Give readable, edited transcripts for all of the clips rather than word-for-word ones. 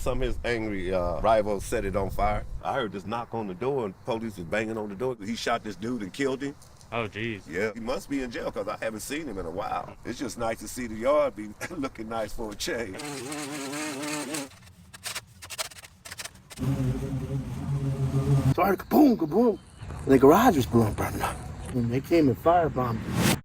Some of his angry rivals set it on fire. I heard this knock on the door and police was banging on the door. He shot this dude and killed him. Oh, geez. Yeah, he must be in jail because I haven't seen him in a while. It's just nice to see the yard be looking nice for a change. Started kaboom, kaboom. The garage was burning up. And they came and firebombed it.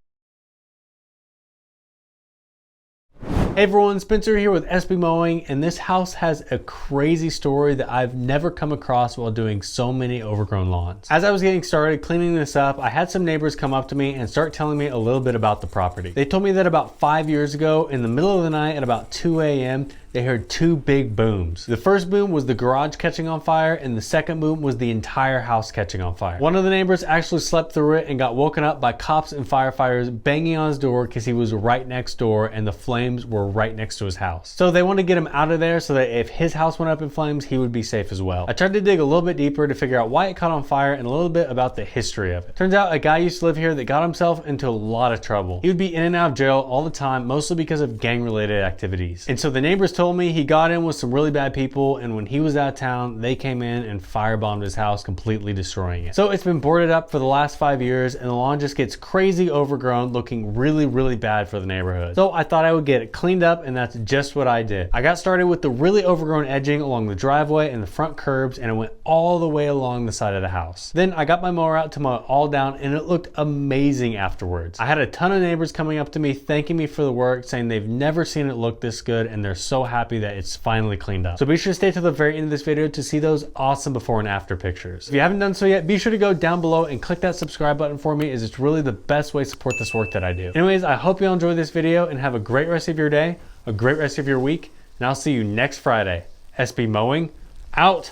Hey everyone, Spencer here with SB Mowing, and this house has a crazy story that I've never come across while doing so many overgrown lawns. As I was getting started cleaning this up, I had some neighbors come up to me and start telling me a little bit about the property. They told me that about 5 years ago, in the middle of the night at about 2 a.m., they heard two big booms. The first boom was the garage catching on fire, and the second boom was the entire house catching on fire. One of the neighbors actually slept through it and got woken up by cops and firefighters banging on his door because he was right next door and the flames were right next to his house. So they wanted to get him out of there so that if his house went up in flames, he would be safe as well. I tried to dig a little bit deeper to figure out why it caught on fire and a little bit about the history of it. Turns out a guy used to live here that got himself into a lot of trouble. He would be in and out of jail all the time, mostly because of gang-related activities. And so the neighbors told me he got in with some really bad people, and when he was out of town, they came in and firebombed his house, completely destroying it. So it's been boarded up for the last 5 years, and the lawn just gets crazy overgrown, looking really, really bad for the neighborhood. So I thought I would get it cleaned up, and that's just what I did. I got started with the really overgrown edging along the driveway and the front curbs, and it went all the way along the side of the house. Then I got my mower out to mow it all down, and it looked amazing afterwards. I had a ton of neighbors coming up to me, thanking me for the work, saying they've never seen it look this good, and they're so happy that it's finally cleaned up. So be sure to stay to the very end of this video to see those awesome before and after pictures. If you haven't done so yet, be sure to go down below and click that subscribe button for me, as it's really the best way to support this work that I do. Anyways, I hope you all enjoyed this video and have a great rest of your day, a great rest of your week, and I'll see you next Friday. SB Mowing, out.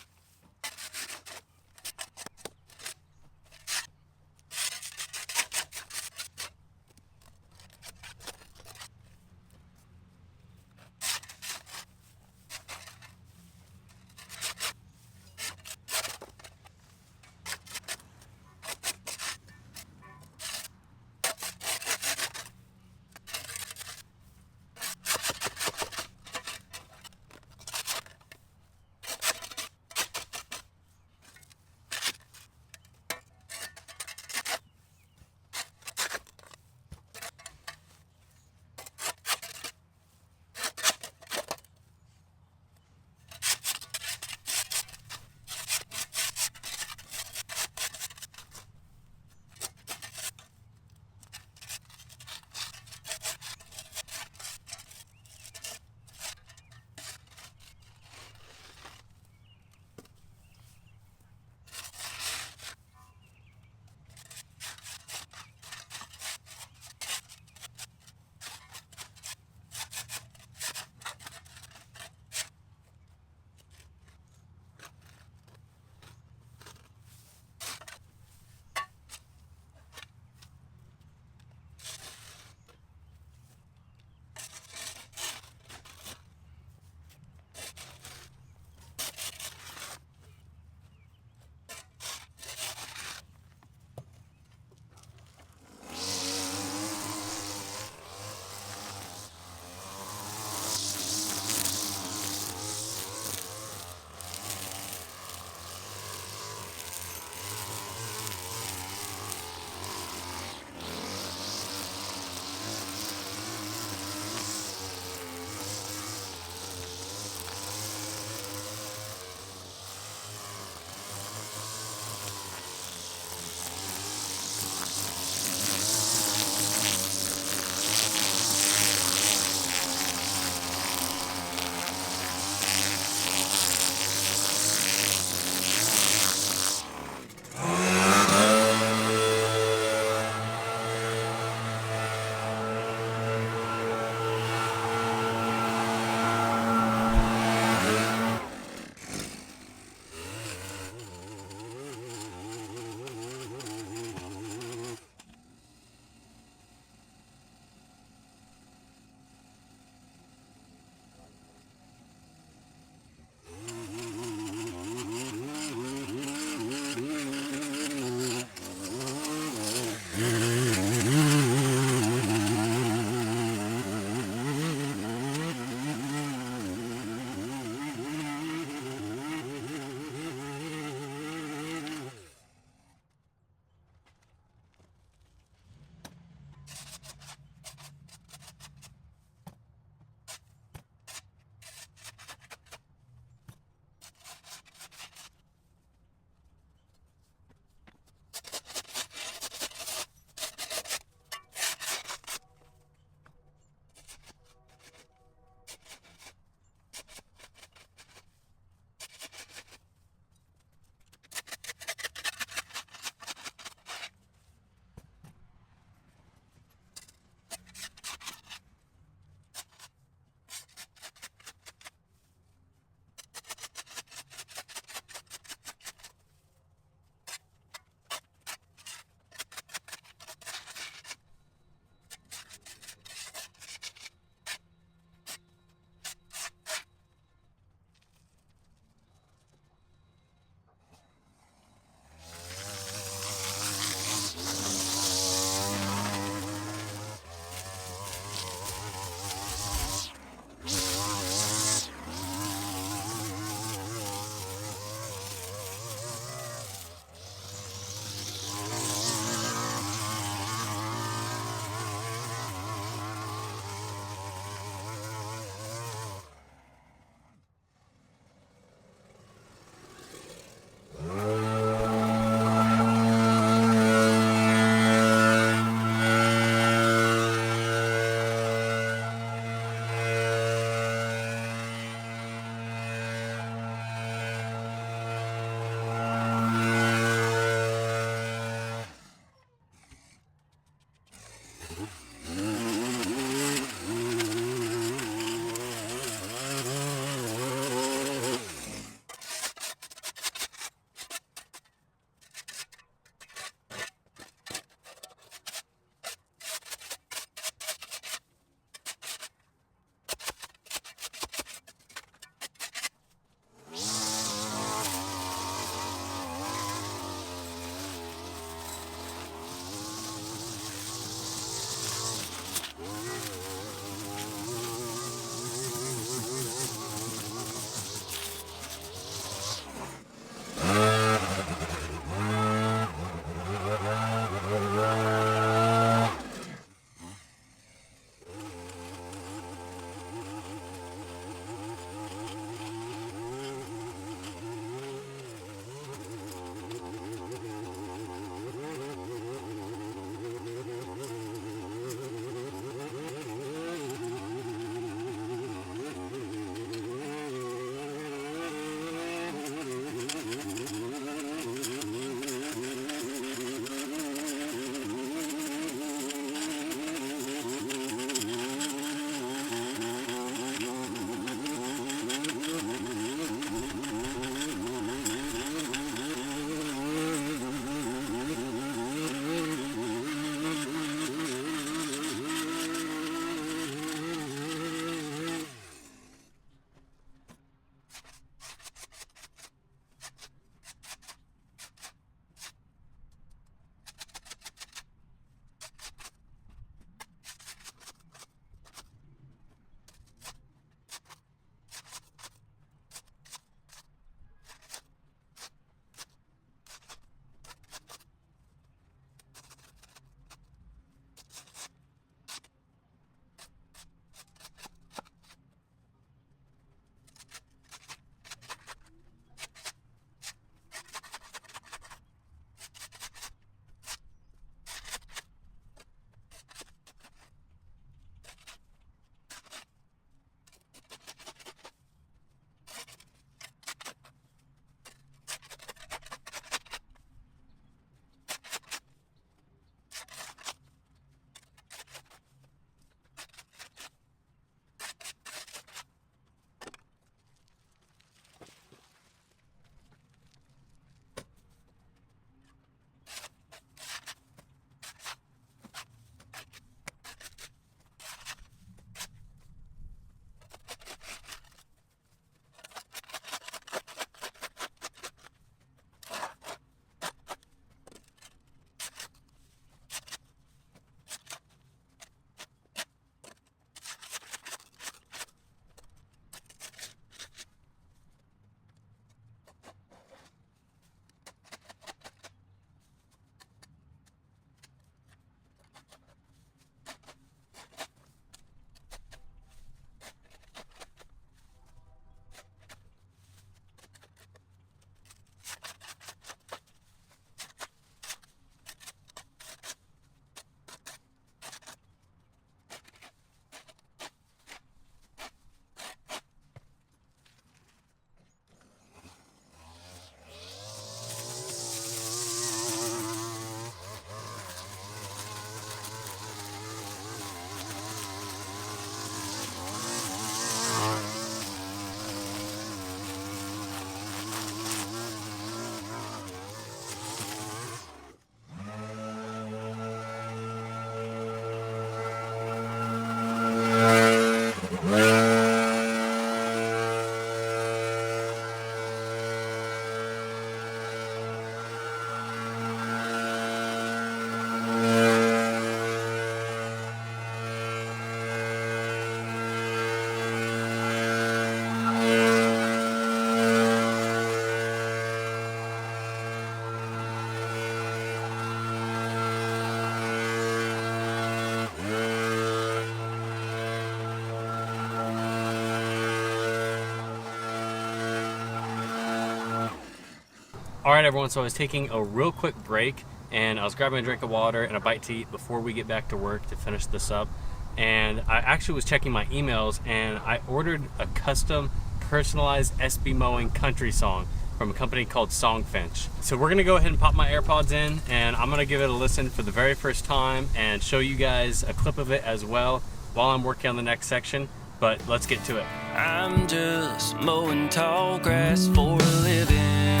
All right, everyone, so I was taking a real quick break and I was grabbing a drink of water and a bite to eat before we get back to work to finish this up. And I actually was checking my emails and I ordered a custom personalized SB Mowing country song from a company called Songfinch. So we're gonna go ahead and pop my AirPods in and I'm gonna give it a listen for the very first time and show you guys a clip of it as well while I'm working on the next section, but let's get to it. I'm just mowing tall grass for a living,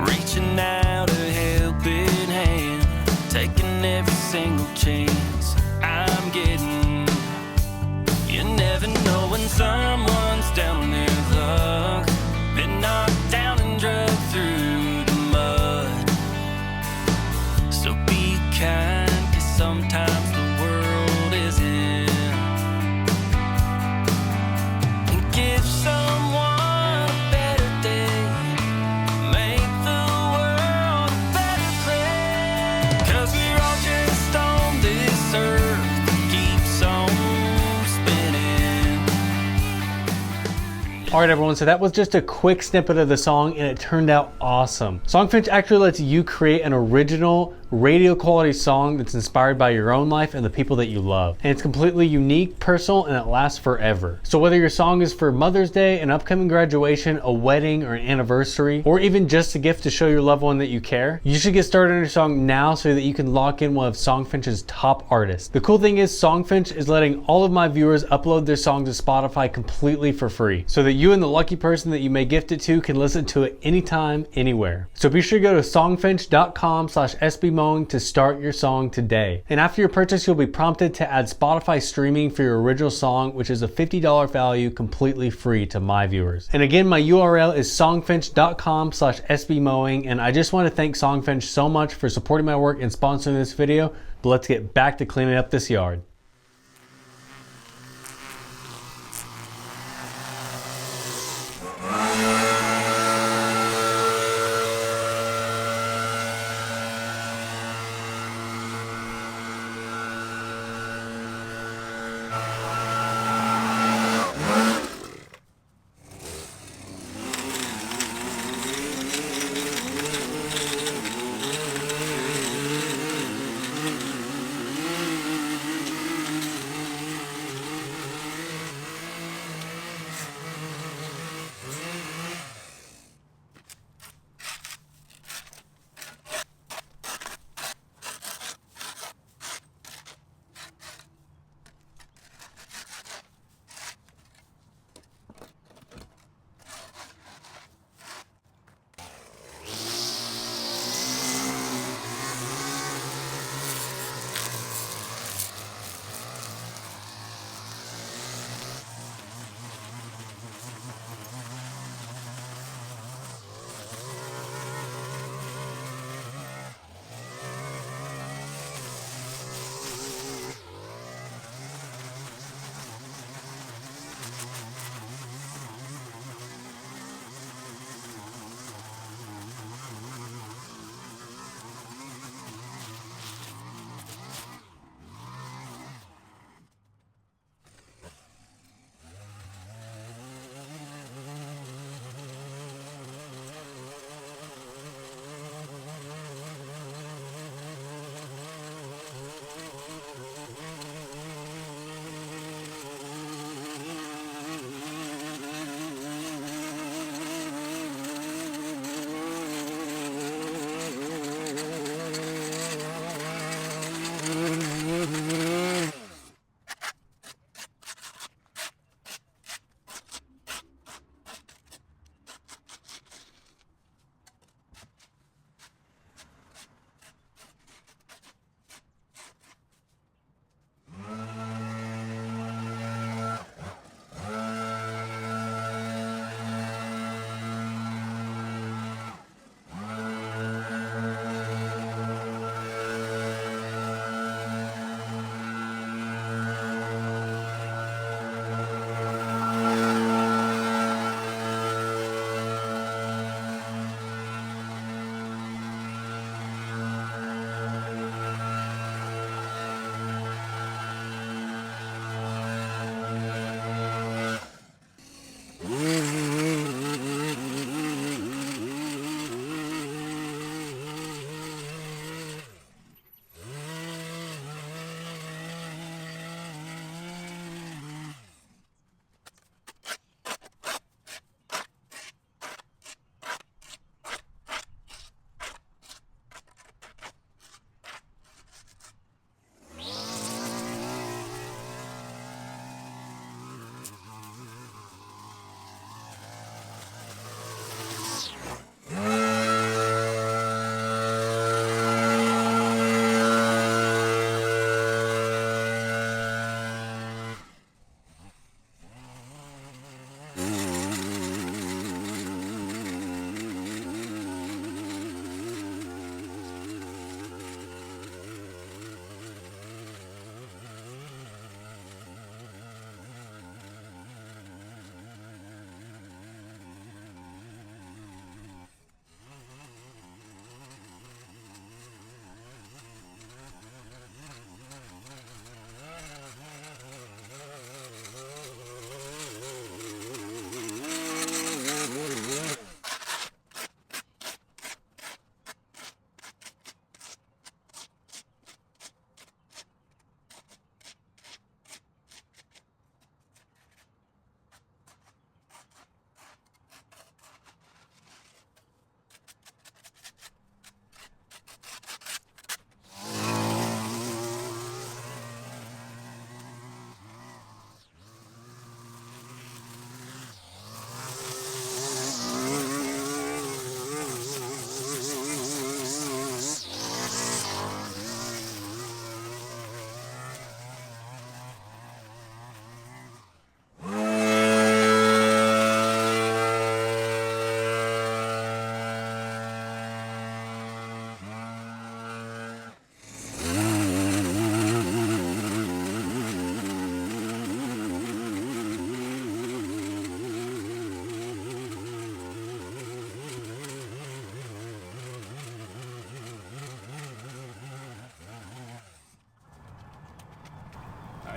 reaching out a helping hand, taking every single chance I'm getting. You never know when someone's down on their luck, been knocked down and dragged through the mud. So be kind, 'cause sometimes the world isn't. And give someone a better day, make the world a better place. 'Cause we're all just on this earth that keeps on spinning. All right, everyone, so that was just a quick snippet of the song and it turned out awesome. Songfinch actually lets you create an original radio quality song that's inspired by your own life and the people that you love. And it's completely unique, personal, and it lasts forever. So whether your song is for Mother's Day, an upcoming graduation, a wedding, or an anniversary, or even just a gift to show your loved one that you care, you should get started on your song now so that you can lock in one of Songfinch's top artists. The cool thing is Songfinch is letting all of my viewers upload their songs to Spotify completely for free, so that you and the lucky person that you may gift it to can listen to it anytime, anywhere. So be sure to go to songfinch.com/SBMowing to start your song today. And after your purchase, you'll be prompted to add Spotify streaming for your original song, which is a $50 value completely free to my viewers. And again, my URL is songfinch.com/SBMowing. And I just want to thank Songfinch so much for supporting my work and sponsoring this video. But let's get back to cleaning up this yard.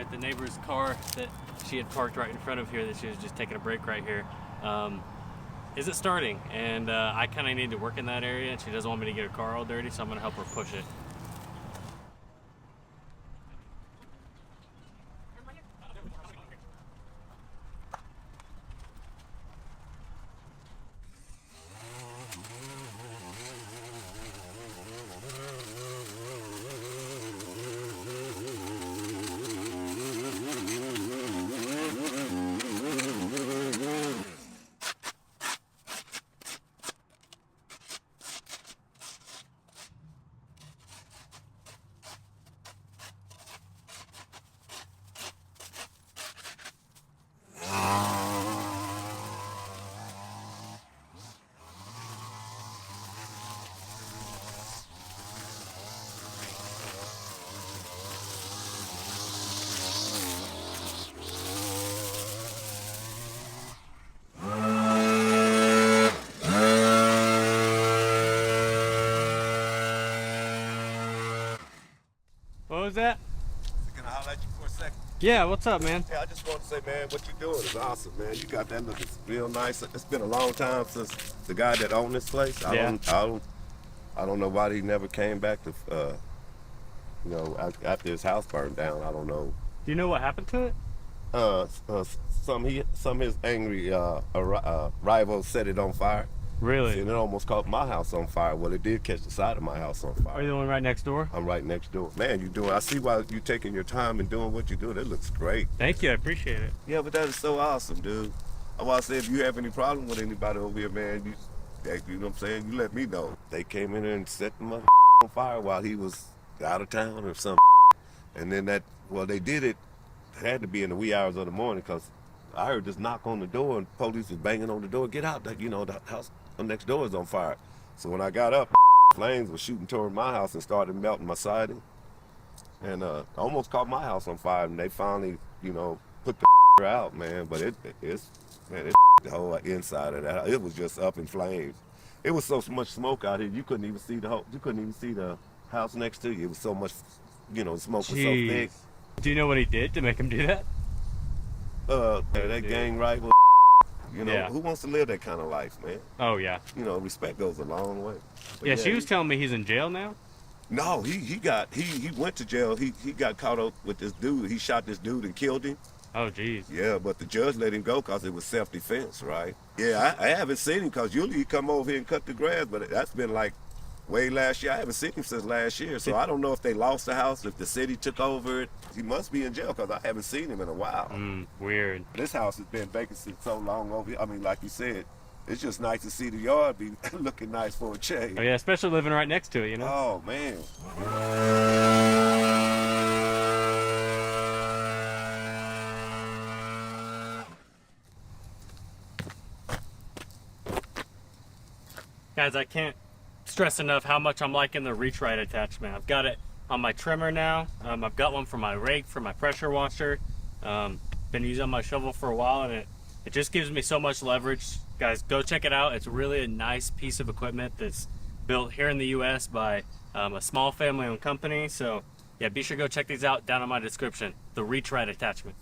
at the neighbor's car that she had parked right in front of here that she was just taking a break right here. Isn't starting, and I kind of need to work in that area, and she doesn't want me to get her car all dirty, so I'm gonna help her push it. What was that? Can I holler at you for a second? Yeah, what's up, man? Yeah, I just want to say, man, what you're doing is awesome, man. You got that looking real nice. It's been a long time since the guy that owned this place. I don't know why he never came back to, you know, after his house burned down. I don't know. Do you know what happened to it? Some of his angry rivals set it on fire. Really? And it almost caught my house on fire. Well, it did catch the side of my house on fire. Are you the one right next door? I'm right next door. Man, I see why you taking your time and doing what you do. That looks great. Thank you, I appreciate it. Yeah, but that is so awesome, dude. I want to say, if you have any problem with anybody over here, man, you know what I'm saying? You let me know. They came in there and set the mother on fire while he was out of town or something. And then they did it. It had to be in the wee hours of the morning, because I heard this knock on the door and police was banging on the door. Get out, you know, the house next door is on fire. So when I got up, flames were shooting toward my house and started melting my siding. And almost caught my house on fire, and they finally, you know, put the out, man. But it's the whole inside of that. It was just up in flames. It was so much smoke out here, you couldn't even see the house next to you. It was so much, you know, the smoke was so thick. Do you know what he did to make him do that? That gang rival, you know, Yeah. Who wants to live that kind of life, man? Oh, yeah. You know, respect goes a long way. But Yeah, she was telling me he's in jail now. No, he went to jail. He got caught up with this dude. He shot this dude and killed him. Oh, geez. Yeah, but the judge let him go because it was self-defense, right? Yeah, I haven't seen him, because usually he come over here and cut the grass, but that's been like way last year. I haven't seen him since last year, so I don't know if they lost the house, if the city took over it. He must be in jail, because I haven't seen him in a while. Weird. This house has been vacant since so long over here. I mean, like you said, it's just nice to see the yard be looking nice for a change. Oh, yeah, especially living right next to it, you know? Oh, man. Guys, I can't stress enough how much I'm liking the reach right attachment. I've got it on my trimmer now. I've got one for my rake, for my pressure washer. Been using my shovel for a while, and it just gives me so much leverage. Guys, go check it out. It's really a nice piece of equipment that's built here in the US by a small family-owned company. So yeah, be sure to go check these out down in my description. The reach right attachment.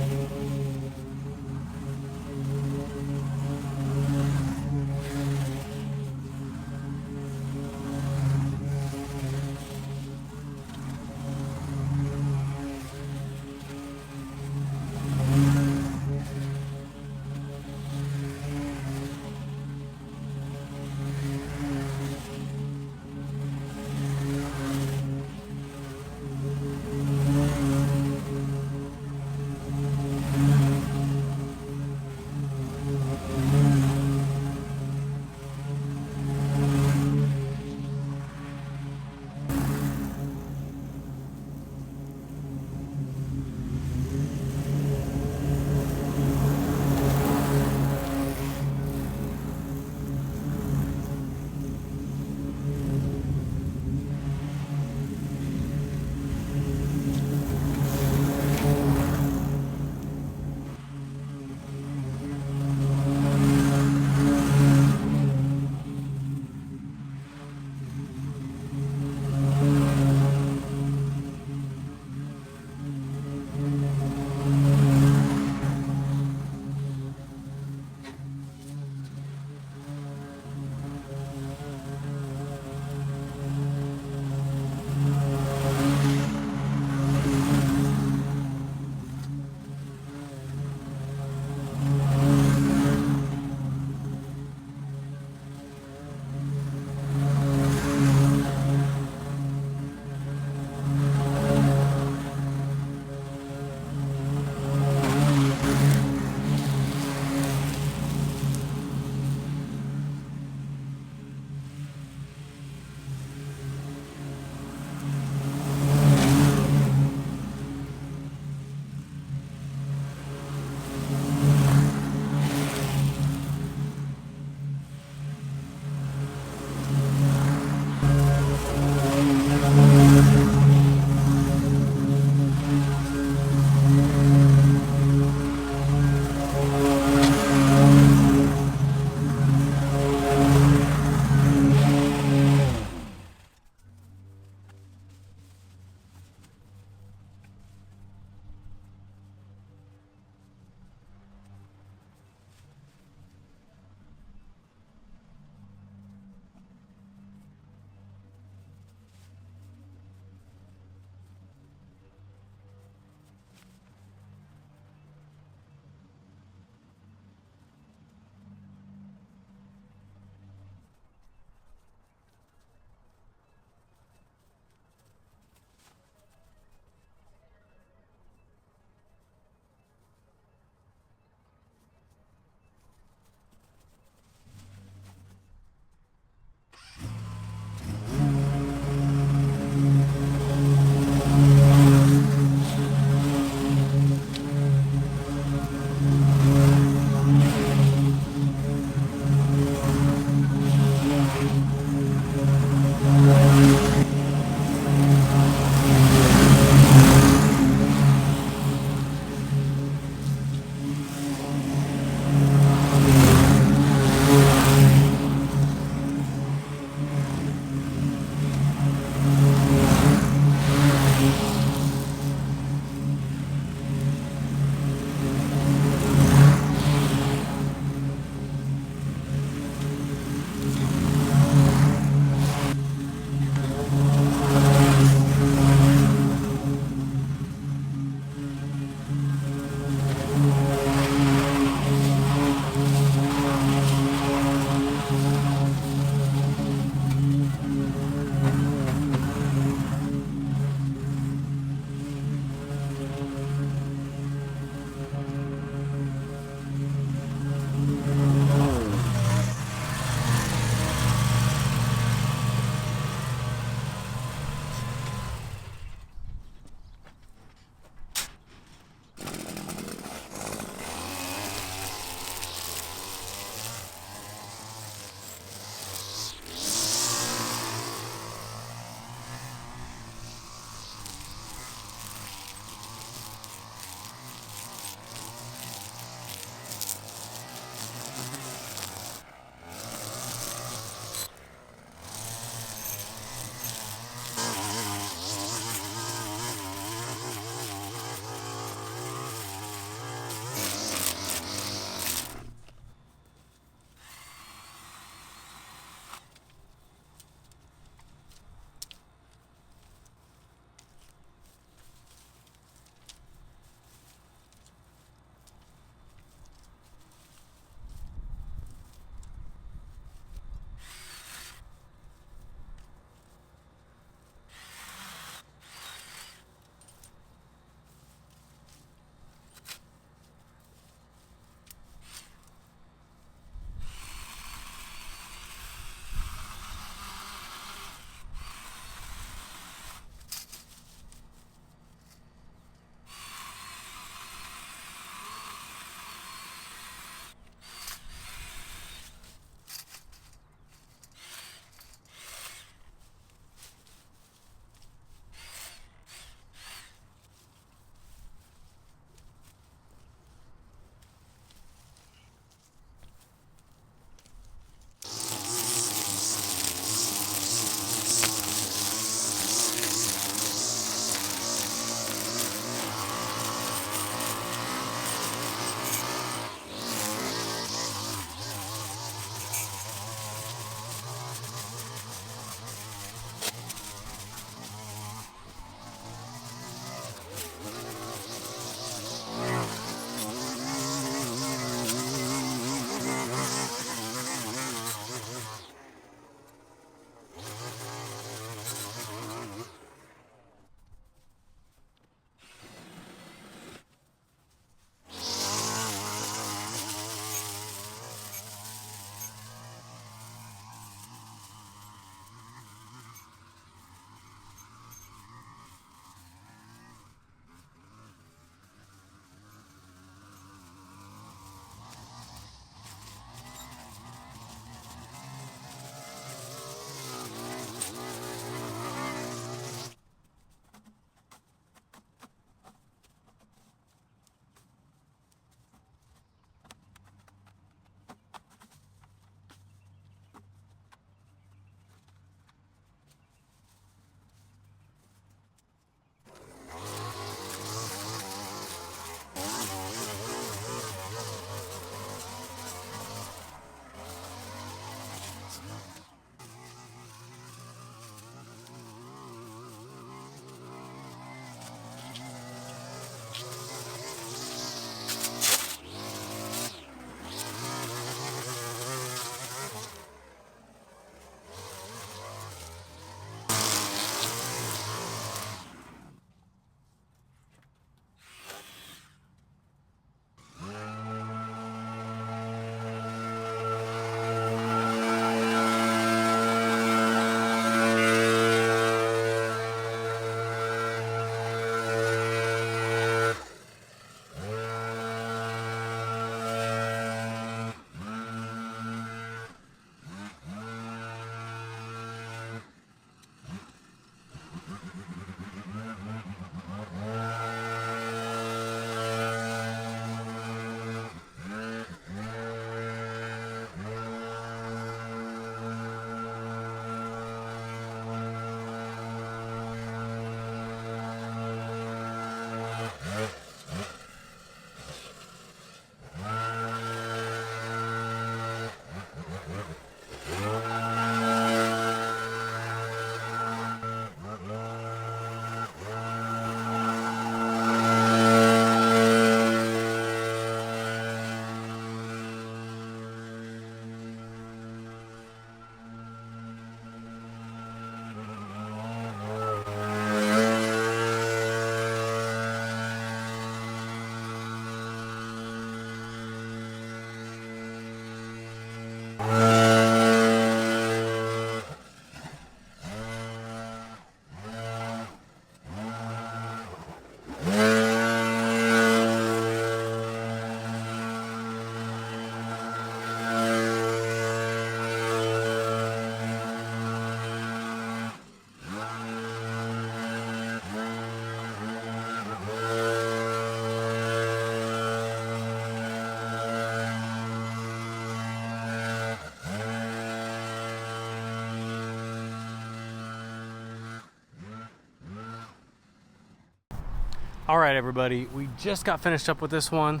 All right, everybody, we just got finished up with this one.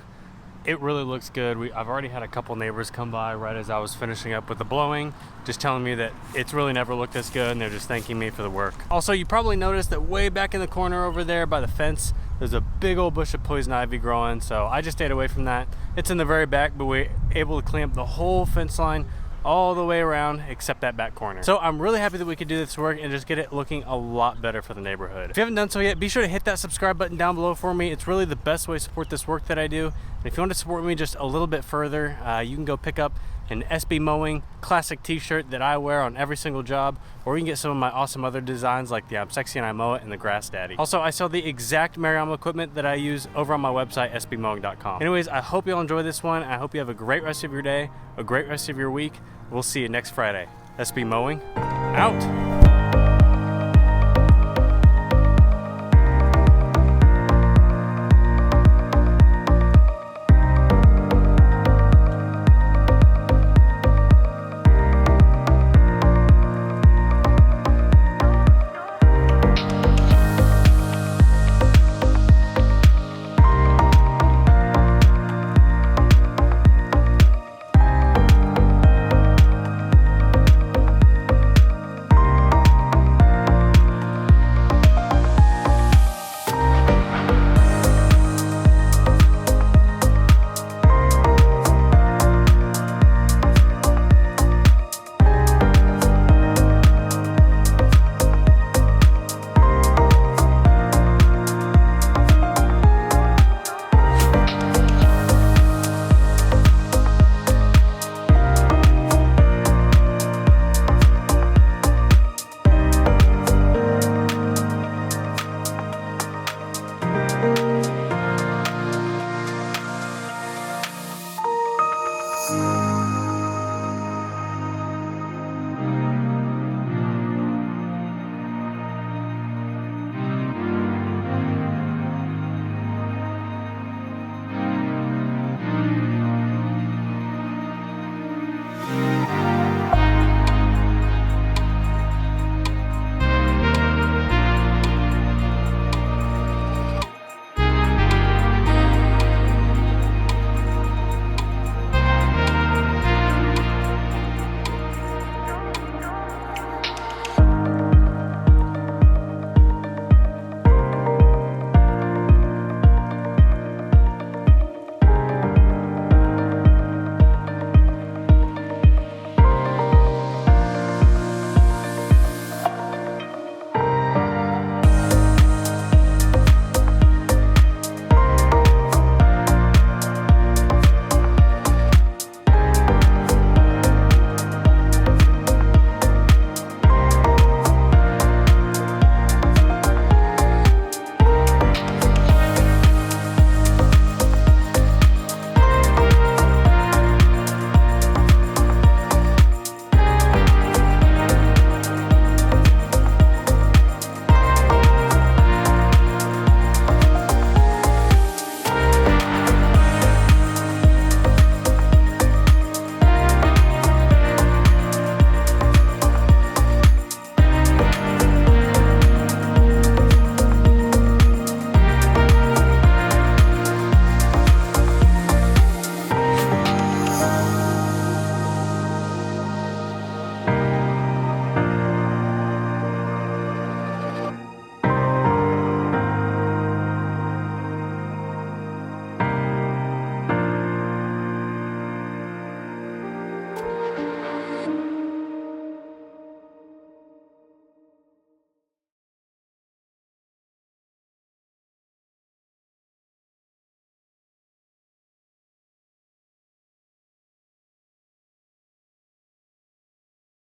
It really looks good. I've already had a couple neighbors come by right as I was finishing up with the blowing, just telling me that it's really never looked this good, and they're just thanking me for the work. Also, you probably noticed that way back in the corner over there by the fence, there's a big old bush of poison ivy growing, so I just stayed away from that. It's in the very back, but we're able to clean up the whole fence line all the way around except that back corner. So I'm really happy that we could do this work and just get it looking a lot better for the neighborhood. If you haven't done so yet, be sure to hit that subscribe button down below for me. It's really the best way to support this work that I do. And if you want to support me just a little bit further, you can go pick up an SB Mowing classic t-shirt that I wear on every single job, or you can get some of my awesome other designs like the I'm Sexy and I Mow It and the Grass Daddy. Also, I sell the exact Mariama equipment that I use over on my website, sbmowing.com. Anyways, I hope you all enjoy this one. I hope you have a great rest of your day, a great rest of your week. We'll see you next Friday. SB Mowing, out.